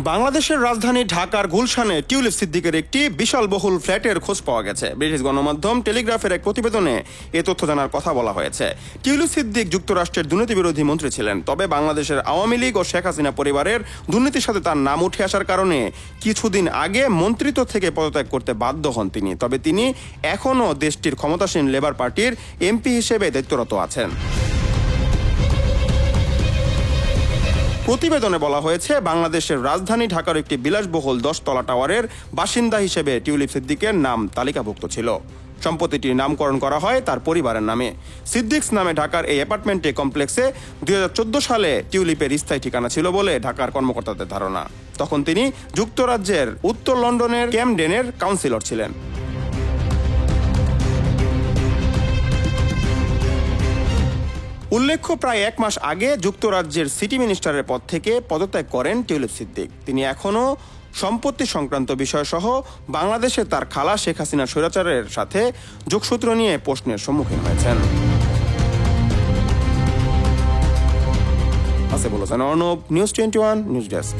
বাংলাদেশের রাজধানী ঢাকার গুলশানে টিউলিপ সিদ্দিকের একটি বিশাল বহুল ফ্ল্যাটের খোঁজ পাওয়া গেছে। ব্রিটিশ গণমাধ্যম টেলিগ্রাফের এক প্রতিবেদনে এ তথ্য জানার কথা বলা হয়েছে। টিউলিপ সিদ্দিক যুক্তরাষ্ট্রের দুর্নীতি বিরোধী মন্ত্রী ছিলেন, তবে বাংলাদেশের আওয়ামী লীগ ও শেখ হাসিনা পরিবারের দুর্নীতির সাথে তার নাম উঠে আসার কারণে কিছুদিন আগে মন্ত্রিত্ব থেকে পদত্যাগ করতে বাধ্য হন তিনি। তবে তিনি এখনও দেশটির ক্ষমতাসীন লেবার পার্টির এমপি হিসেবে দায়িত্বরত আছেন। প্রতিবেদনে বলা হয়েছে, বাংলাদেশের রাজধানী ঢাকার একটি বিলাসবহুল 10 তলা টাওয়ারের বাসিন্দা হিসেবে টিউলিপ সিদ্দিকের নাম তালিকাভুক্ত ছিল। সম্পত্তিটির নামকরণ করা হয় তার পরিবারের নামে। সিদ্দিকস নামে ঢাকার এই অ্যাপার্টমেন্টে কমপ্লেক্সে 2014 সালে টিউলিপের স্থায়ী ঠিকানা ছিল বলে ঢাকার কর্মকর্তাদের ধারণা। তখন তিনি যুক্তরাজ্যের উত্তর লন্ডনের ক্যামডেনের কাউন্সিলর ছিলেন। উল্লেখ্য, প্রায় 1 মাস আগে যুক্তরাজ্যের সিটি মিনিস্টারের পদ থেকে পদত্যাগ করেন টিউলিপ সিদ্দিক। তিনি এখনও সম্পত্তি সংক্রান্ত বিষয়সহ বাংলাদেশে তার খালা শেখ হাসিনা স্বৈরাচারের সাথে যোগসূত্র নিয়ে প্রশ্নের সম্মুখীন হয়েছেন। Asiful Hossain Arnab, news 21 news desk.